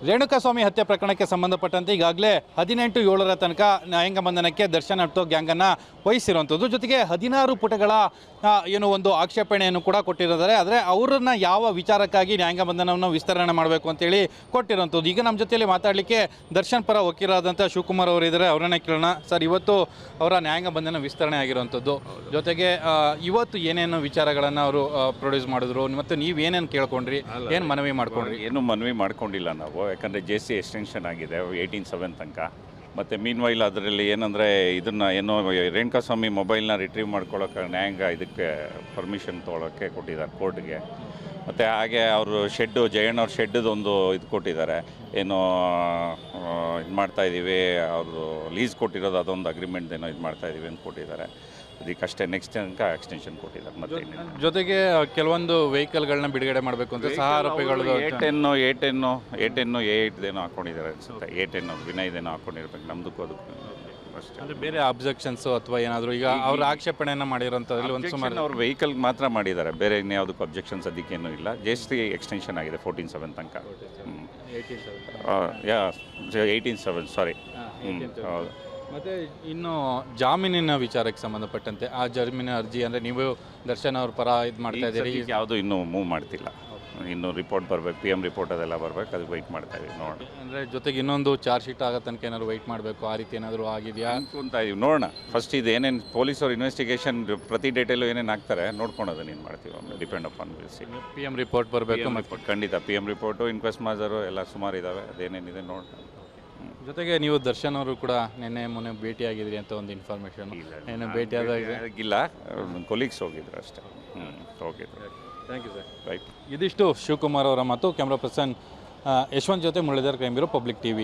ರೇಣುಕಾಸ್ವಾಮಿ ಹತ್ಯೆ ಪ್ರಕರಣಕ್ಕೆ ಸಂಬಂಧಪಟ್ಟಂತೆ ಈಗಾಗಲೇ 18/7 ತನಕ ನ್ಯಾಯಾಂಗ ಬಂಧನಕ್ಕೆ ದರ್ಶನ್ ಮತ್ತು ಗ್ಯಾಂಗನ್ನು ವಹಿಸಿರುವಂಥದ್ದು. ಜೊತೆಗೆ 16 ಪುಟಗಳ ಏನು ಒಂದು ಆಕ್ಷೇಪಣೆಯನ್ನು ಕೂಡ ಕೊಟ್ಟಿದ್ದಾರೆ. ಆದರೆ ಅವರನ್ನು ಯಾವ ವಿಚಾರಕ್ಕಾಗಿ ನ್ಯಾಯಾಂಗ ಬಂಧನವನ್ನು ವಿಸ್ತರಣೆ ಮಾಡಬೇಕು ಅಂತೇಳಿ ಕೊಟ್ಟಿರುವಂಥದ್ದು. ಈಗ ನಮ್ಮ ಜೊತೆಯಲ್ಲಿ ಮಾತಾಡಲಿಕ್ಕೆ ದರ್ಶನ್ ಪರ ವಕೀಲರಾದಂಥ ಶಿವಕುಮಾರ್ ಅವರು ಇದ್ದಾರೆ. ಅವರನ್ನೇ ಕೇಳೋಣ. ಸರ್, ಇವತ್ತು ಅವರ ನ್ಯಾಯಾಂಗ ಬಂಧನ ವಿಸ್ತರಣೆ ಆಗಿರುವಂಥದ್ದು. ಜೊತೆಗೆ ಇವತ್ತು ಏನೇನು ವಿಚಾರಗಳನ್ನು ಅವರು ಪ್ರೊಡ್ಯೂಸ್ ಮಾಡಿದ್ರು ಮತ್ತು ನೀವೇನೇನು ಕೇಳ್ಕೊಂಡ್ರಿ, ಏನು ಮನವಿ ಮಾಡ್ಕೊಂಡ್ರಿ? ಏನು ಮನವಿ ಮಾಡ್ಕೊಂಡಿಲ್ಲ ನಾವು, ಯಾಕಂದರೆ JC ಎಕ್ಸ್ಟೆನ್ಷನ್ ಆಗಿದೆ 18/7 ತನಕ. ಮತ್ತು ಮೀನ್ವೈಲ್ ಅದರಲ್ಲಿ ಏನಂದರೆ ಇದನ್ನು ಏನೋ ರೇಣುಕಾಸ್ವಾಮಿ ಮೊಬೈಲ್ನ ರಿಟ್ರೀವ್ ಮಾಡ್ಕೊಳ್ಳೋಕೆ ನ್ಯಾಯಾಂಗ ಇದಕ್ಕೆ ಪರ್ಮಿಷನ್ ತೊಗೊಳೋಕ್ಕೆ ಕೊಟ್ಟಿದ್ದಾರೆ ಕೋರ್ಟ್ಗೆ. ಮತ್ತು ಹಾಗೆ ಅವರು ಶೆಡ್ಡು ಜಯಣ್ಣವ್ರ ಶೆಡ್ಡದೊಂದು ಇದು ಕೊಟ್ಟಿದ್ದಾರೆ, ಏನೋ ಇದು ಮಾಡ್ತಾಯಿದ್ದೀವಿ, ಅವರು ಲೀಸ್ ಕೊಟ್ಟಿರೋದು ಅದೊಂದು ಅಗ್ರಿಮೆಂಟ್ ಏನೋ ಇದು ಮಾಡ್ತಾಯಿದ್ದೀವಿ ಅಂತ ಕೊಟ್ಟಿದ್ದಾರೆ. ಅದಕ್ಕಷ್ಟೇ ನೆಕ್ಸ್ಟ್ ತನಕ ಎಕ್ಸ್ಟೆನ್ಷನ್ ಕೊಟ್ಟಿದ್ದಾರೆ. ಮತ್ತು ಜೊತೆಗೆ ಕೆಲವೊಂದು ವೆಹಿಕಲ್ಗಳನ್ನ ಬಿಡುಗಡೆ ಮಾಡಬೇಕು ಅಂತ ಸಹ ಆರೋಪಿಗಳು A10 ಹಾಕೊಂಡಿದ್ದಾರೆ ಅನ್ಸುತ್ತೆ. A10 ವಿನಯ್ದೇನೋ ಹಾಕೊಂಡಿರ್ಬೇಕು, ನಮ್ದಕ್ಕೂ ಅದಕ್ಕೂ ಅಷ್ಟೇ. ಅಂದರೆ ಬೇರೆ ಅಬ್ಜೆಕ್ಷನ್ಸು ಅಥವಾ ಏನಾದರೂ ಈಗ ಅವ್ರ ಆಕ್ಷೇಪಣೆಯನ್ನು ಮಾಡಿರೋಂಥದ್ರಲ್ಲಿ ಒಂದು ಸುಮಾರು ಅವ್ರು ವೆಹಿಕಲ್ಗೆ ಮಾತ್ರ ಮಾಡಿದ್ದಾರೆ, ಬೇರೆ ಇನ್ಯಾವುದಕ್ಕೂ ಅಬ್ಜೆಕ್ಷನ್ಸ್ ಅದಕ್ಕೇನೂ ಇಲ್ಲ. JC ಎಕ್ಸ್ಟೆನ್ಷನ್ ಆಗಿದೆ 14/7 ತನಕ. 18/7 ಸಾರಿ. ಹೌದು. ಮತ್ತು ಇನ್ನು ಜಾಮೀನಿನ ವಿಚಾರಕ್ಕೆ ಸಂಬಂಧಪಟ್ಟಂತೆ ಆ ಜಾಮೀನಿನ ಅರ್ಜಿ ಅಂದರೆ ನೀವು ದರ್ಶನ್ ಅವ್ರ ಪರ ಇದು ಮಾಡ್ತಾ ಇದ್ದೀರಿ, ಯಾವುದು ಇನ್ನೂ ಮೂವ್ ಮಾಡ್ತಿಲ್ಲ. ಇನ್ನು ರಿಪೋರ್ಟ್ ಬರಬೇಕು, PM ರಿಪೋರ್ಟ್ ಅದೆಲ್ಲ ಬರಬೇಕು, ಅದು ವೆಯ್ಟ್ ಮಾಡ್ತಾ ಇದೀವಿ ನೋಡಿ. ಅಂದರೆ ಜೊತೆಗೆ ಇನ್ನೊಂದು ಚಾರ್ಜ್ ಶೀಟ್ ಆಗೋ ತನಕ ಏನಾದ್ರು ವೆಯ್ಟ್ ಮಾಡಬೇಕು, ಆ ರೀತಿ ಏನಾದರೂ ಆಗಿದೆಯಾ ಅಂತ ಇದೀವಿ. ನೋಡೋಣ ಫಸ್ಟ್ ಇದು ಏನೇನು ಪೊಲೀಸರು ಇನ್ವೆಸ್ಟಿಗೇಷನ್ ಪ್ರತಿ ಡೇಟಲ್ಲೂ ಏನೇನು ಆಗ್ತಾರೆ ನೋಡ್ಕೊಳೋದು ಏನು ಮಾಡ್ತೀವಿ, ಆಮೇಲೆ depend upon will see. PM report ಬರಬೇಕು ಮತ್ತು ಖಂಡಿತ PM ರಿಪೋರ್ಟು, ಇನ್ಕ್ವೆಸ್ಟ್ ಮಾಜರು ಎಲ್ಲ ಸುಮಾರು ಇದ್ದಾವೆ, ಅದೇನೇನಿದೆ ನೋಡಿ. ಜೊತೆಗೆ ನೀವು ದರ್ಶನ್ ಅವರು ಕೂಡ ಮೊನ್ನೆ ಭೇಟಿಯಾಗಿದ್ರಿ ಅಂತ ಒಂದು ಇನ್ಫಾರ್ಮೇಷನ್, ಏನು ಭೇಟಿಯಾದಾಗಿಲ್ಲ, ಕೊಲೀಗ್ಸ್ ಹೋಗಿದ್ರು ಅಷ್ಟೇ. ಹೋಗಿದ್ರು. Thank you sir. ರೈಟ್. ಇದಿಷ್ಟು ಶಿವಕುಮಾರ್ ಅವರ ಮಾತು. ಕ್ಯಾಮ್ರಾ ಪರ್ಸನ್ ಯಶವಂತ್ ಜೊತೆ Muralidhar, crime bureau, public TV.